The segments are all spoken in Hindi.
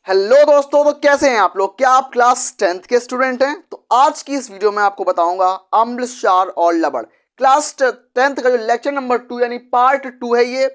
हेलो दोस्तों, तो कैसे हैं आप लोग? क्या आप क्लास 10th के स्टूडेंट हैं? तो आज की इस वीडियो में आपको बताऊंगा अम्ल, क्षार और लवण। क्लास 10th का जो लेक्चर नंबर 2 यानी पार्ट 2 है ये।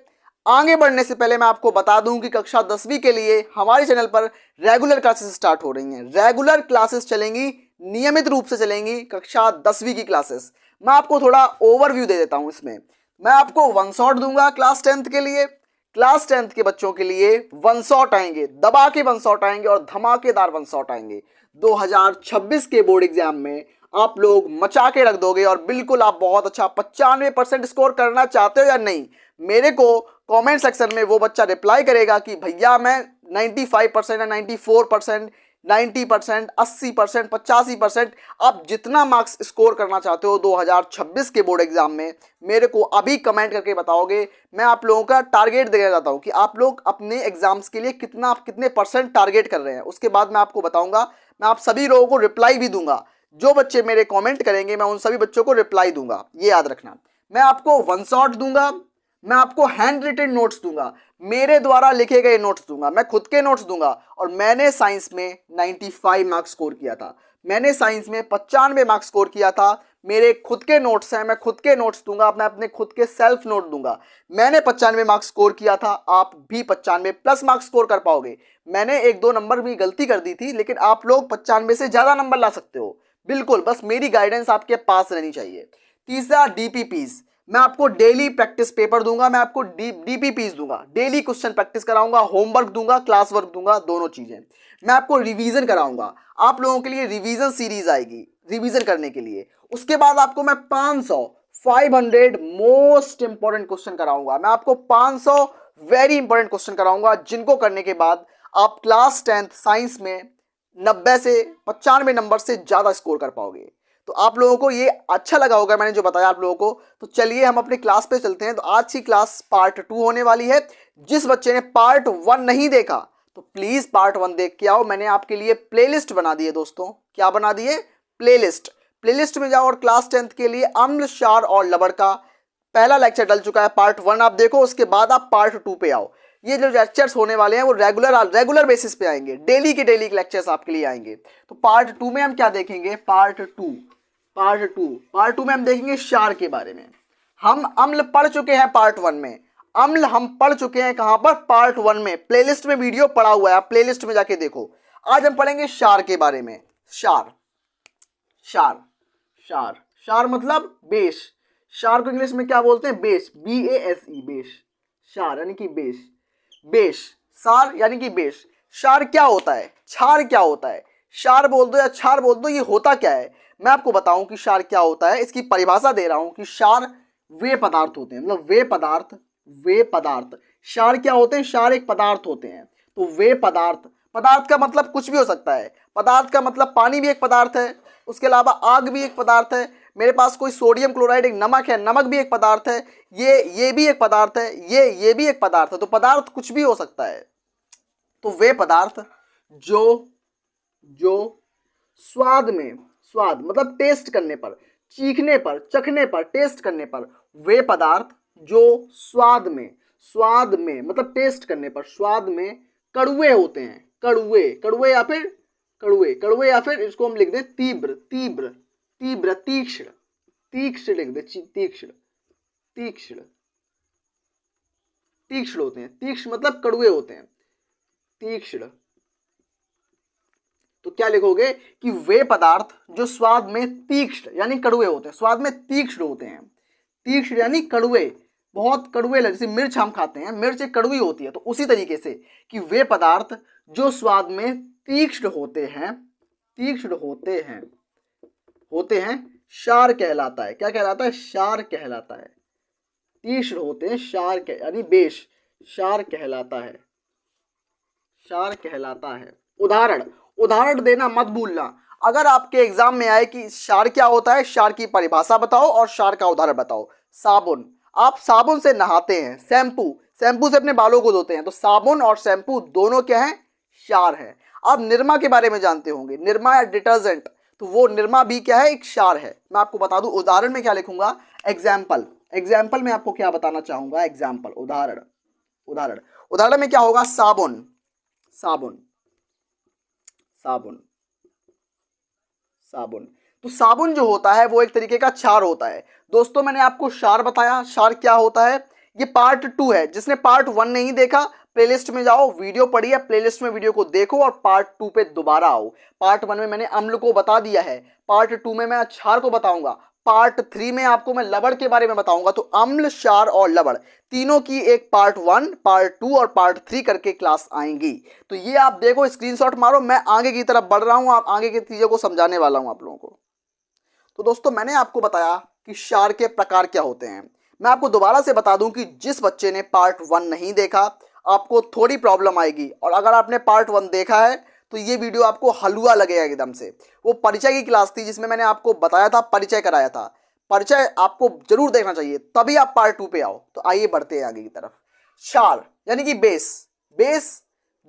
आगे बढ़ने से पहले मैं आपको बता दूं कि कक्षा 10वीं के लिए हमारे चैनल पर रेगुलर क्लासेस स्टार्ट हो रही हैं। रेगुलर क्लासेस चलेंगी, नियमित रूप से चलेंगी कक्षा 10वीं की क्लासेस। मैं आपको थोड़ा ओवरव्यू दे देता हूं। इसमें मैं आपको वन शॉट दूंगा क्लास 10th के लिए। क्लास 10th के बच्चों के लिए वन शॉट आएंगे, दबा के वन शॉट आएंगे और धमाकेदार वन शॉट आएंगे। 2026 के बोर्ड एग्जाम में आप लोग मचा के रख दोगे और बिल्कुल आप बहुत अच्छा 95% स्कोर करना चाहते हो या नहीं, मेरे को कमेंट सेक्शन में वो बच्चा रिप्लाई करेगा कि भैया मैं 95% या 94%, 90%, 80%, 85%, आप जितना मार्क्स स्कोर करना चाहते हो 2026 के बोर्ड एग्जाम में मेरे को अभी कमेंट करके बताओगे। मैं आप लोगों का टारगेट देना चाहता हूं कि आप लोग अपने एग्जाम्स के लिए कितने परसेंट टारगेट कर रहे हैं, उसके बाद मैं आपको बताऊंगा। मैं आप सभी लोगों को रिप्लाई भी दूंगा। जो बच्चे मेरे कमेंट करेंगे मैं उन सभी बच्चों को रिप्लाई दूंगा, ये याद रखना। मैं आपको वन शॉट दूंगा, मैं आपको हैंड रिटन नोट्स दूंगा, मेरे द्वारा लिखे गए नोट्स दूंगा, मैं खुद के नोट्स दूंगा। और मैंने साइंस में 95 मार्क्स स्कोर किया था, मैंने साइंस में 95 मार्क्स स्कोर किया था। मेरे खुद के नोट्स हैं, मैं खुद के नोट्स दूंगा, मैं अपने खुद के सेल्फ नोट दूंगा। मैंने 95 मार्क्स स्कोर किया था, आप भी 95 प्लस मार्क्स स्कोर कर पाओगे। मैंने एक दो नंबर भी गलती कर दी थी, लेकिन आप लोग 95 से ज्यादा नंबर ला सकते हो। बिल्कुल, बस मेरी गाइडेंस आपके पास रहनी चाहिए। तीसरा, डीपीपीज। मैं आपको डेली प्रैक्टिस पेपर दूंगा, मैं आपको डीपीपीज दूंगा, डेली क्वेश्चन प्रैक्टिस कराऊंगा, होमवर्क दूंगा, क्लास वर्क दूंगा, दोनों चीजें। मैं आपको रिवीजन कराऊंगा, आप लोगों के लिए रिवीजन सीरीज आएगी रिवीजन करने के लिए। उसके बाद आपको मैं 500 मोस्ट इंपॉर्टेंट क्वेश्चन कराऊंगा। मैं आपको 500 वेरी इंपॉर्टेंट क्वेश्चन कराऊंगा, जिनको करने के बाद आप क्लास 10th साइंस में 90 से 95 नंबर से ज्यादा स्कोर कर पाओगे। तो आप लोगों को ये अच्छा लगा होगा मैंने जो बताया आप लोगों को। तो चलिए हम अपने क्लास पे चलते हैं। तो आज की क्लास पार्ट 2 होने वाली है। जिस बच्चे ने पार्ट 1 नहीं देखा तो प्लीज पार्ट 1 देख के आओ। मैंने आपके लिए प्लेलिस्ट बना दी है दोस्तों। क्या बना दी है? प्लेलिस्ट में जाओ और क्लास 10th के लिए अम्ल, क्षार और लवण का पहला लेक्चर डल चुका है, पार्ट 1 आप देखो। उसके बाद आप पार्ट 2 पे आओ। ये जो लेक्चर्स होने वाले हैं वो रेगुलर बेसिस पे आएंगे, डेली के डेली लेक्चर्स आपके लिए आएंगे। तो पार्ट 2 में हम क्या देखेंगे? पार्ट टू में हम देखेंगे क्षार के बारे में। हम अम्ल पढ़ चुके हैं पार्ट 1 में, अम्ल हम पढ़ चुके हैं कहां पर? पार्ट 1 में। प्लेलिस्ट में वीडियो पड़ा हुआ है, आप प्लेलिस्ट में जाके देखो। आज हम पढ़ेंगे क्षार के बारे में। क्षार क्षार क्षार क्षार मतलब बेस। क्षार को इंग्लिश में क्या बोलते हैं? Base, BASE, base. क्षार यानी कि बेस, बेस। क्षार यानी कि बेस। क्षार क्या होता है? क्षार क्या होता है? क्षार बोल दो या क्षार बोल दो, ये होता क्या है? मैं आपको बताऊं कि क्षार क्या होता है। इसकी परिभाषा दे रहा हूं कि क्षार वे पदार्थ होते हैं, मतलब वे पदार्थ। क्षार क्या होते हैं? क्षार एक पदार्थ होते हैं। तो वे पदार्थ, पदार्थ का मतलब कुछ भी हो सकता है। पदार्थ का मतलब पानी भी एक पदार्थ है, उसके अलावा आग भी एक पदार्थ है। मेरे पास कोई सोडियम क्लोराइड एक नमक है, नमक भी एक पदार्थ है। ये भी एक पदार्थ है, ये भी एक पदार्थ है। तो पदार्थ कुछ भी हो सकता है। तो वे पदार्थ जो स्वाद मतलब टेस्ट करने पर, चखने पर, टेस्ट करने पर, वे पदार्थ जो स्वाद में मतलब टेस्ट करने पर स्वाद में कड़वे होते हैं। कड़वे या फिर इसको हम लिख दें तीव्र, तीक्ष्ण लिख दें, तीक्ष्ण होते हैं। तीक्ष्ण मतलब कड़वे होते हैं, तीक्ष्ण। तो क्या लिखोगे कि वे पदार्थ जो स्वाद में तीक्ष्ण यानी कड़वे होते हैं, स्वाद में तीक्ष्ण होते हैं। तीक्ष्ण यानी कड़वे, बहुत कड़वे। जैसे मिर्च हम खाते हैं, मिर्च एक कड़वी होती है। तो उसी तरीके से कि वे पदार्थ जो स्वाद में तीक्ष्ण होते हैं क्षार कहलाता है। क्या कहलाता है? क्षार कहलाता है। तीक्ष्ण होते हैं, यानी बेश, क्षार कहलाता है। उदाहरण देना मत भूलना। अगर आपके एग्जाम में आए कि क्षार क्या होता है, क्षार की परिभाषा बताओ और क्षार का उदाहरण बताओ। साबुन, आप साबुन से नहाते हैं। शैम्पू से अपने बालों को धोते हैं। तो साबुन और शैम्पू दोनों क्या है? क्षार है। आप निरमा के बारे में जानते होंगे, निरमा या डिटर्जेंट। तो वो निरमा भी क्या है? एक क्षार है। मैं आपको बता दूं उदाहरण में क्या लिखूंगा, एग्जाम्पल में आपको क्या बताना चाहूंगा, उदाहरण में क्या होगा? साबुन साबुन, साबुन। तो साबुन जो होता है वो एक तरीके का क्षार होता है। दोस्तों मैंने आपको क्षार बताया, क्षार क्या होता है। ये पार्ट 2 है, जिसने पार्ट 1 नहीं देखा प्लेलिस्ट में जाओ, वीडियो पढ़िए, प्लेलिस्ट में वीडियो को देखो और पार्ट 2 पे दोबारा आओ। पार्ट 1 में मैंने अम्ल को बता दिया है, पार्ट 2 में मैं क्षार को बताऊंगा, पार्ट 3 में आपको मैं लवण के बारे में बताऊंगा। तो अम्ल, क्षार और लवण तीनों की एक पार्ट 1, पार्ट 2 और पार्ट 3 करके क्लास आएंगी। तो ये आप देखो, स्क्रीनशॉट मारो, मैं आगे की तरफ बढ़ रहा हूं, आप आगे की चीजों को समझाने वाला हूं आप लोगों को। तो दोस्तों मैंने आपको बताया कि क्षार के प्रकार क्या होते हैं। मैं आपको दोबारा से बता दूं कि जिस बच्चे ने पार्ट 1 नहीं देखा आपको थोड़ी प्रॉब्लम आएगी, और अगर आपने पार्ट 1 देखा है तो ये वीडियो आपको हलवा लगेगा एकदम से। वो परिचय की क्लास थी जिसमें मैंने आपको बताया था, परिचय कराया था। परिचय आपको जरूर देखना चाहिए, तभी आप पार्ट 2 पे आओ। तो आइए बढ़ते हैं आगे की तरफ। क्षार यानी कि बेस। बेस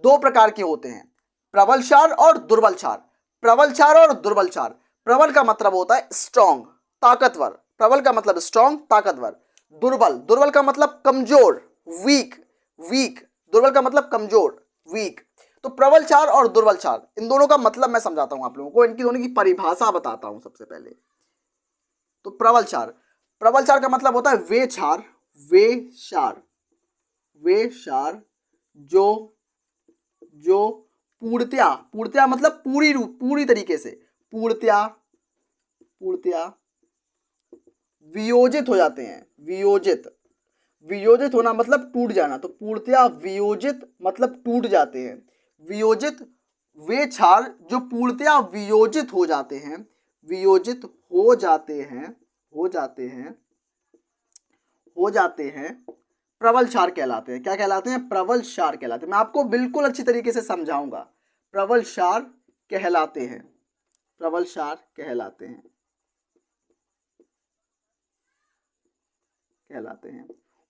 दो प्रकार के होते हैं, प्रबल क्षार और दुर्बल क्षार। प्रबल क्षार और दुर्बल क्षार। प्रबल का मतलब होता है स्ट्रॉन्ग, ताकतवर। प्रबल का मतलब स्ट्रॉन्ग, ताकतवर। दुर्बल, दुर्बल का मतलब कमजोर, वीक, वीक। दुर्बल का मतलब कमजोर, वीक। तो प्रबल क्षार और दुर्बल क्षार, इन दोनों का मतलब मैं समझाता हूं आप लोगों को, इनकी दोनों की परिभाषा बताता हूं सबसे पहले। तो प्रबल क्षार, प्रबल क्षार का मतलब होता है वे क्षार, वे क्षार, वे क्षार जो जो पूर्णतया, पूर्णतया मतलब पूरी रूप, पूरी तरीके से, पूर्णतया, पूर्णतया वियोजित हो जाते हैं। वियोजित, वियोजित होना मतलब टूट जाना, तो पूर्णतया वियोजित मतलब टूट जाते हैं। वियोजित वे क्षार जो पूर्णतया वियोजित हो जाते हैं, वियोजित हो जाते हैं, हो जाते हैं, हो जाते हैं, प्रबल क्षार कहलाते हैं। क्या कहलाते हैं? प्रबल क्षार कहलाते हैं। मैं आपको बिल्कुल अच्छी तरीके से समझाऊंगा। प्रबल क्षार कहलाते हैं, प्रबल क्षार कहलाते हैं, कहलाते हैं।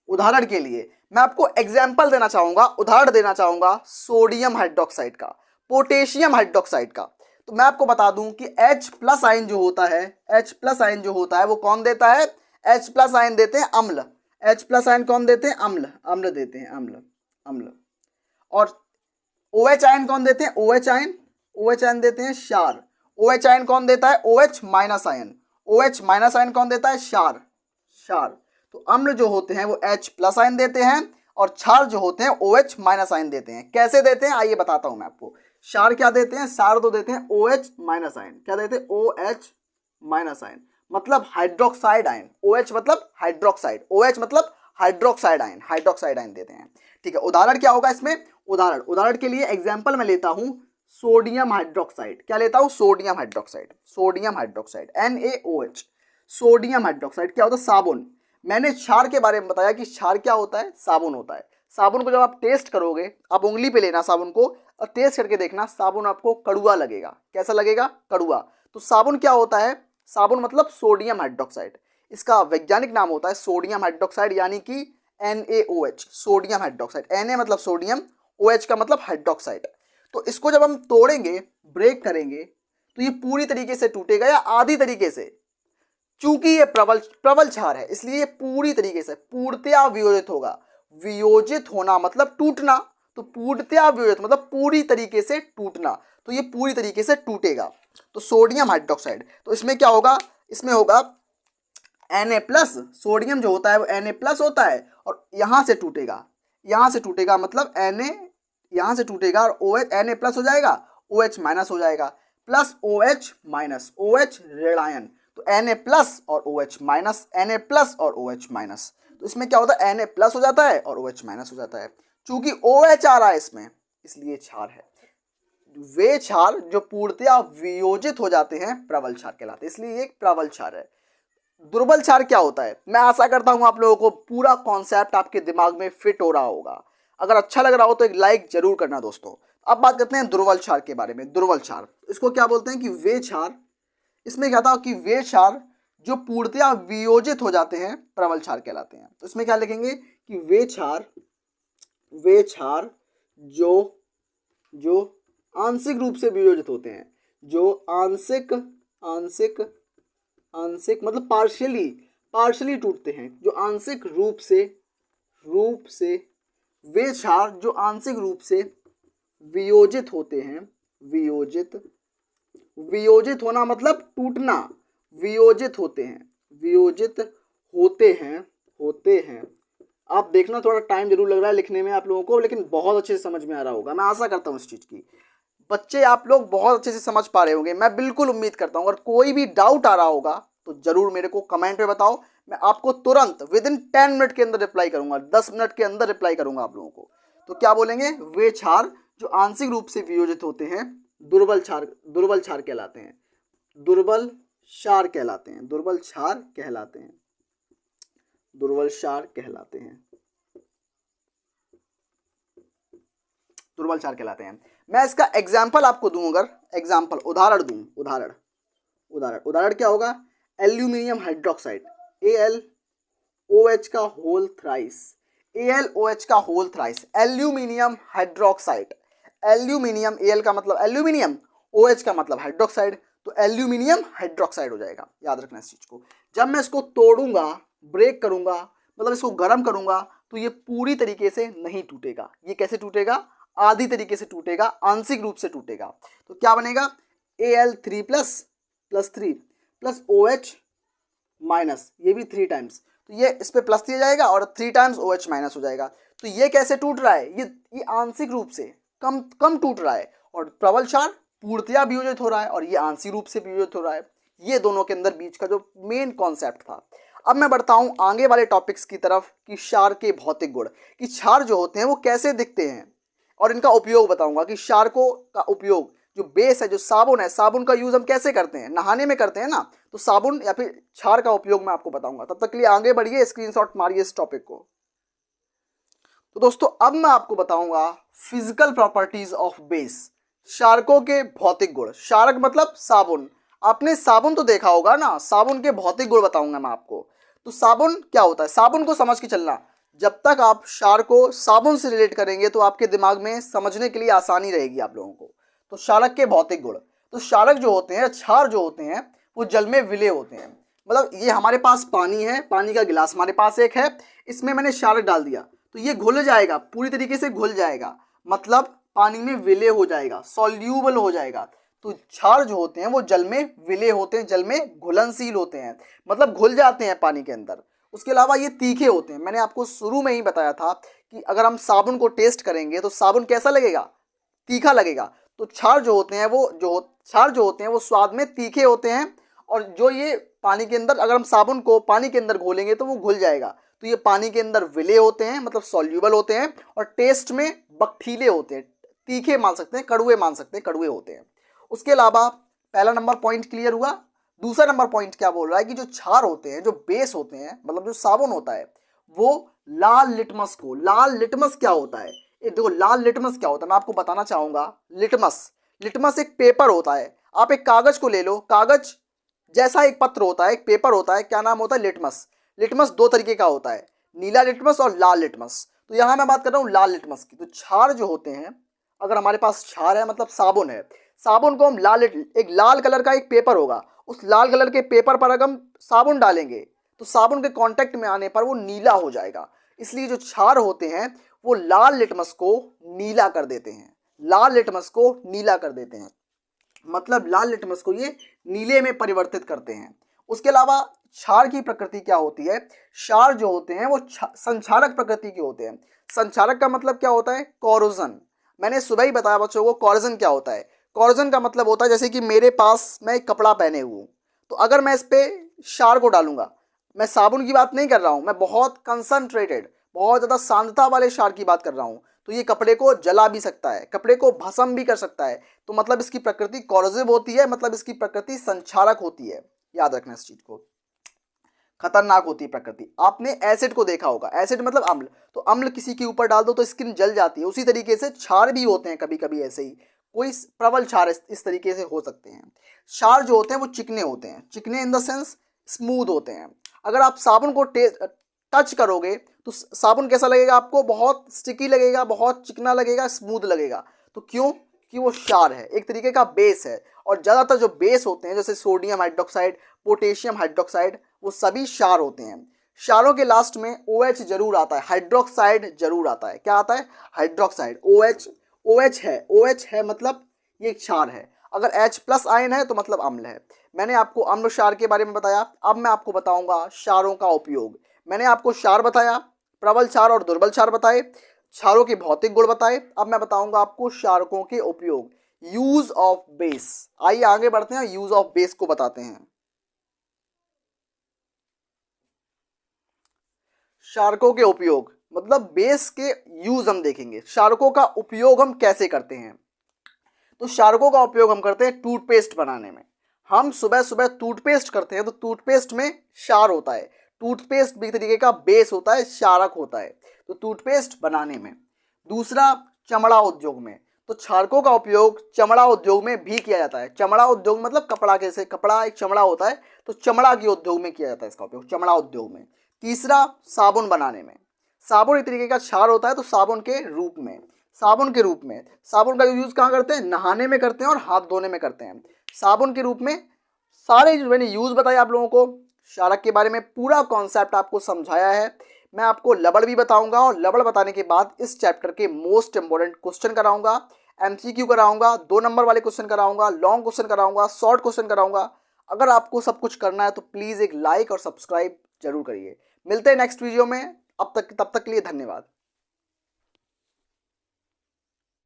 उदाहरण के लिए मैं आपको एग्जाम्पल देना चाहूंगा, उदाहरण देना चाहूंगा सोडियम हाइड्रोक्साइड का, पोटेशियम हाइड्रोक्साइड का। तो मैं आपको बता दूं कि H+ आयन जो होता है, H+ आयन जो होता है वो कौन देता है? H+ आयन देते हैं अम्ल। H+ आयन कौन देते हैं? अम्ल, अम्ल देते हैं, अम्ल, अम्ल। और OH आयन कौन देते हैं? OH आयन, OH आयन देते हैं क्षार। OH आयन कौन देता है? OH- ion. OH- आयन कौन देता है? क्षार, क्षार। तो अम्ल जो होते हैं वो H+ आयन देते हैं और क्षार जो होते हैं OH- आयन देते हैं। कैसे देते हैं आइए बताता हूं मैं आपको। क्षार क्या देते हैं? क्षार तो देते हैं OH- आयन। क्या देते हैं? OH- आयन मतलब हाइड्रोक्साइड आयन। OH मतलब हाइड्रोक्साइड, OH मतलब हाइड्रोक्साइड आयन, हाइड्रोक्साइड आयन देते हैं। ठीक है, उदाहरण क्या होगा इसमें? उदाहरण, उदाहरण के लिए एग्जाम्पल में लेता हूं सोडियम हाइड्रोक्साइड। क्या लेता हूं? Sodium hydroxide, sodium hydroxide NaOH। Sodium hydroxide क्या होता है? साबुन। मैंने क्षार के बारे में बताया कि क्षार क्या होता है? साबुन होता है। साबुन को जब आप टेस्ट करोगे, आप उंगली पे लेना साबुन को और टेस्ट करके देखना, साबुन आपको कड़ुआ लगेगा। कैसा लगेगा? कड़ुआ। तो साबुन क्या होता है? साबुन मतलब सोडियम हाइड्रोक्साइड। इसका वैज्ञानिक नाम होता है सोडियम हाइड्रोक्साइड यानी कि NaOH, सोडियम हाइड्रोक्साइड। Na मतलब सोडियम, OH का मतलब हाइड्रोक्साइड। तो इसको जब हम तोड़ेंगे, ब्रेक करेंगे, तो ये पूरी तरीके से टूटेगा या आधी तरीके से। चूंकि ये प्रबल प्रबल क्षार है इसलिए ये पूरी तरीके से पूर्णतया वियोजित होगा। वियोजित होना मतलब टूटना, तो पूर्णतया वियोजित मतलब पूरी तरीके से टूटना, तो ये पूरी तरीके से टूटेगा। तो सोडियम हाइड्रोक्साइड, तो इसमें क्या होगा? इसमें होगा Na+। सोडियम जो होता है वो Na+ होता है और यहां से टूटेगा, यहां से टूटेगा मतलब Na यहां से टूटेगा और OH Na+ हो जाएगा, OH- हो जाएगा, प्लस OH-, OH ऋण आयन। तो Na+ और OH-, Na+ और OH-। तो इसमें क्या होता है? Na+ हो जाता है और OH- हो जाता है। चूंकि OH आ रहा है इसमें इसलिए क्षार है। वे क्षार जो पूर्णतया वियोजित हो जाते हैं प्रबल क्षार कहलाते हैं, इसलिए एक प्रबल क्षार है। दुर्बल क्षार क्या होता है? मैं आशा करता हूं आप लोगों को पूरा कॉन्सेप्ट आपके दिमाग में फिट हो रहा होगा। अगर अच्छा लग रहा हो तो एक लाइक जरूर करना दोस्तों। अब बात करते हैं दुर्बल क्षार के बारे में। दुर्बल क्षार इसको क्या बोलते हैं? कि वे क्षार, इसमें क्या था कि वे क्षार जो पूर्णतया वियोजित हो जाते हैं प्रबल क्षार कहलाते हैं। तो इसमें क्या लिखेंगे कि वे क्षार, वे क्षार जो जो आंशिक रूप से वियोजित होते हैं, जो आंशिक आंशिक आंशिक मतलब पार्शियली, पार्शियली टूटते हैं, जो आंशिक रूप से वे क्षार जो आंशिक रूप से वियोजित होते हैं, वियोजित, वियोजित होना मतलब टूटना, वियोजित होते हैं, वियोजित होते हैं, होते हैं। आप देखना थोड़ा टाइम जरूर लग रहा है लिखने में आप लोगों को, लेकिन बहुत अच्छे से समझ में आ रहा होगा, मैं आशा करता हूँ इस चीज़ की। बच्चे आप लोग बहुत अच्छे से समझ पा रहे होंगे, मैं बिल्कुल उम्मीद करता हूँ। अगर कोई भी डाउट आ रहा होगा तो जरूर मेरे को कमेंट में बताओ, मैं आपको तुरंत विद इन 10 मिनट के अंदर रिप्लाई करूंगा, 10 मिनट के अंदर रिप्लाई करूंगा आप लोगों को। तो क्या बोलेंगे, वे क्षार जो आंशिक रूप से वियोजित होते हैं दुर्बल क्षार, दुर्बल क्षार कहलाते हैं, दुर्बल क्षार कहलाते हैं, दुर्बल क्षार कहलाते हैं, दुर्बल क्षार कहलाते हैं, दुर्बल क्षार कहलाते हैं। मैं इसका एग्जाम्पल आपको दूं, अगर एग्जाम्पल उदाहरण दूं, उदाहरण उदाहरण उदाहरण क्या होगा, एल्यूमिनियम हाइड्रोक्साइड AlOH का होल थ्राइस, AlOH का whole thrice, aluminium hydroxide, aluminium Al का मतलब एल्यूमिनियम, OH का मतलब हाइड्रोक्साइड, तो एल्यूमिनियम हाइड्रोक्साइड हो जाएगा। याद रखना इस चीज को। जब मैं इसको तोड़ूंगा, ब्रेक करूंगा, मतलब इसको गर्म करूंगा, तो ये पूरी तरीके से नहीं टूटेगा। ये कैसे टूटेगा, आधी तरीके से टूटेगा, आंशिक रूप से टूटेगा। तो क्या बनेगा, Al3 plus 3 plus OH minus, ये भी 3 टाइम्स, तो ये इस पे प्लस दिया जाएगा और 3 टाइम्स OH माइनस हो जाएगा। तो ये कैसे टूट रहा है, ये आंशिक रूप से कम कम टूट रहा है, और प्रबल क्षार पूर्णतया वियोजित हो रहा है, और ये आंशिक रूप से वियोजित हो रहा है। ये दोनों के अंदर बीच का जो मेन कॉन्सेप्ट था। अब मैं बढ़ता हूँ आगे वाले टॉपिक्स की तरफ कि क्षार के भौतिक गुण, कि क्षार जो होते हैं वो कैसे दिखते हैं, और इनका उपयोग बताऊंगा कि क्षारकों का उपयोग, जो बेस है, जो साबुन है, साबुन का यूज हम कैसे करते हैं, नहाने में करते हैं ना, तो साबुन या फिर क्षार का उपयोग मैं आपको बताऊंगा। तब तक के लिए आगे बढ़िए, स्क्रीनशॉट मारिए इस टॉपिक को। तो दोस्तों अब मैं आपको बताऊंगा फिजिकल प्रॉपर्टीज ऑफ बेस, क्षारकों के भौतिक गुण। क्षारक मतलब साबुन, आपने साबुन तो देखा होगा ना, साबुन के भौतिक गुण बताऊंगा मैं आपको। तो साबुन क्या होता है, साबुन को समझ के चलना। जब तक आप क्षार को साबुन से रिलेट करेंगे तो आपके दिमाग में समझने के लिए आसानी रहेगी आप लोगों को। तो क्षारक के भौतिक गुण, तो क्षारक जो होते हैं, क्षार जो होते हैं, वो जल में विलय होते हैं। मतलब ये हमारे पास पानी है, पानी का गिलास हमारे पास एक है, इसमें मैंने क्षारक डाल दिया तो ये घुल जाएगा, पूरी तरीके से घुल जाएगा, मतलब पानी में विलय हो जाएगा, सॉल्यूबल हो जाएगा। तो क्षार जो होते हैं वो जल में विलय होते हैं, जल में घुलनशील होते हैं, मतलब घुल जाते हैं पानी के अंदर। उसके अलावा ये तीखे होते हैं। मैंने आपको शुरू में ही बताया था कि अगर हम साबुन को टेस्ट करेंगे तो साबुन कैसा लगेगा, तीखा लगेगा। तो क्षार जो होते हैं वो स्वाद में तीखे होते हैं, और जो ये पानी के अंदर, अगर हम साबुन को पानी के अंदर घोलेंगे तो वो घुल जाएगा। तो ये पानी के अंदर विलय होते हैं, मतलब सॉल्यूबल होते हैं, और टेस्ट में बकठीले होते हैं, तीखे मान सकते हैं, कड़वे मान सकते हैं, कड़वे होते हैं। उसके अलावा पहला नंबर पॉइंट क्लियर हुआ। दूसरा नंबर पॉइंट क्या बोल रहा है कि जो क्षार होते हैं, जो बेस होते हैं, मतलब जो साबुन होता है, वो लाल लिटमस को, लाल लिटमस क्या होता है, ये देखो लाल लिटमस क्या होता है मैं आपको बताना चाहूंगा। लिटमस एक पेपर होता है। आप एक कागज को ले लो, कागज जैसा एक पत्र होता है, एक पेपर होता है, क्या नाम होता है, लिटमस। लिटमस दो तरीके का होता है, नीला लिटमस और लाल लिटमस। तो यहां मैं बात कर रहा हूं लाल लिटमस की। तो क्षार जो होते हैं, अगर हमारे पास क्षार है मतलब साबुन है, साबुन को हम एक लाल कलर का एक पेपर होगा, उस लाल कलर के पेपर पर अगर हम साबुन डालेंगे तो साबुन के कांटेक्ट में आने पर वो नीला हो जाएगा। इसलिए जो क्षार होते हैं वो लाल लिटमस को नीला कर देते हैं, लाल लिटमस को नीला कर देते हैं, मतलब लाल लिटमस को ये नीले में परिवर्तित करते हैं। उसके अलावा क्षार की प्रकृति क्या होती है, क्षार जो होते हैं वो संक्षारक प्रकृति के होते हैं। संक्षारक का मतलब क्या होता है, कोरोजन। मैंने सुबह ही बताया बच्चों को कोरोजन क्या होता है। कोरोजन का मतलब होता है जैसे कि मेरे पास मैं एक कपड़ा पहने हुआ हूँ, तो अगर मैं इस पे क्षार को डालूंगा, मैं साबुन की बात नहीं कर रहा हूँ, मैं बहुत कंसंट्रेटेड, बहुत ज़्यादा सांद्रता वाले क्षार की बात कर रहा हूँ, तो ये कपड़े को जला भी सकता है, कपड़े को भस्म भी कर सकता है। तो मतलब इसकी प्रकृति कोरोसिव होती है, मतलब इसकी प्रकृति संक्षारक होती है। याद रखना इस चीज को, खतरनाक होती है प्रकृति। आपने एसिड को देखा होगा, एसिड मतलब अम्ल, तो अम्ल किसी के ऊपर डाल दो तो स्किन जल जाती है। उसी तरीके से क्षार भी होते हैं कभी कभी ऐसे ही, कोई प्रबल क्षार इस तरीके से हो सकते हैं। क्षार जो होते हैं वो चिकने होते हैं, चिकने इन द सेंस स्मूथ होते हैं। अगर आप साबुन को टच करोगे तो साबुन कैसा लगेगा आपको, बहुत स्टिकी लगेगा, बहुत चिकना लगेगा, स्मूथ लगेगा। तो क्यों कि वो क्षार है, एक तरीके का बेस है। और ज़्यादातर जो बेस होते हैं जैसे सोडियम हाइड्रोक्साइड, पोटेशियम हाइड्रोक्साइड, वो सभी क्षार होते हैं। क्षारों के लास्ट में OH जरूर आता है, हाइड्रोक्साइड जरूर आता है। क्या आता है, हाइड्रोक्साइड। OH है, OH है मतलब ये क्षार है। अगर H प्लस आयन है तो मतलब अम्ल है। मैंने आपको अम्ल क्षार के बारे में बताया। अब मैं आपको बताऊंगा क्षारों का उपयोग। मैंने आपको क्षार बताया, प्रबल क्षार और दुर्बल क्षार बताए, क्षारों के भौतिक गुण बताए। अब मैं बताऊंगा आपको क्षारकों के उपयोग, यूज ऑफ बेस। आइए आगे बढ़ते हैं, यूज ऑफ बेस को बताते हैं। क्षारकों के उपयोग मतलब बेस के यूज हम देखेंगे, क्षारकों का उपयोग हम कैसे करते हैं। तो क्षारकों का उपयोग हम करते हैं टूथपेस्ट बनाने में। हम सुबह सुबह टूथपेस्ट करते हैं तो टूथपेस्ट में क्षार होता है। टूथपेस्ट भी एक तरीके का बेस होता है, क्षारक होता है, तो टूथपेस्ट बनाने में। दूसरा, चमड़ा उद्योग में। तो क्षारकों का उपयोग चमड़ा उद्योग में भी किया जाता है। चमड़ा उद्योग मतलब कपड़ा, कैसे कपड़ा एक चमड़ा होता है, तो चमड़ा के उद्योग में किया जाता है इसका उपयोग, चमड़ा उद्योग में। तीसरा, साबुन बनाने में। साबुन एक तरीके का क्षार होता है, तो साबुन के रूप में, साबुन के रूप में। साबुन का यूज कहाँ करते हैं, नहाने में करते हैं और हाथ धोने में करते हैं, साबुन के रूप में। सारे जो मैंने यूज बताए आप लोगों को, क्षारक के बारे में पूरा कॉन्सेप्ट आपको समझाया है। मैं आपको लवण भी बताऊंगा और लवण बताने के बाद इस चैप्टर के मोस्ट इंपोर्टेंट क्वेश्चन कराऊंगा, एमसीक्यू कराऊंगा, 2 नंबर वाले क्वेश्चन कराऊंगा, लॉन्ग क्वेश्चन कराऊंगा, शॉर्ट क्वेश्चन कराऊंगा। अगर आपको सब कुछ करना है तो प्लीज एक लाइक और सब्सक्राइब जरूर करिए। मिलते हैं नेक्स्ट वीडियो में, तब तक के लिए धन्यवाद।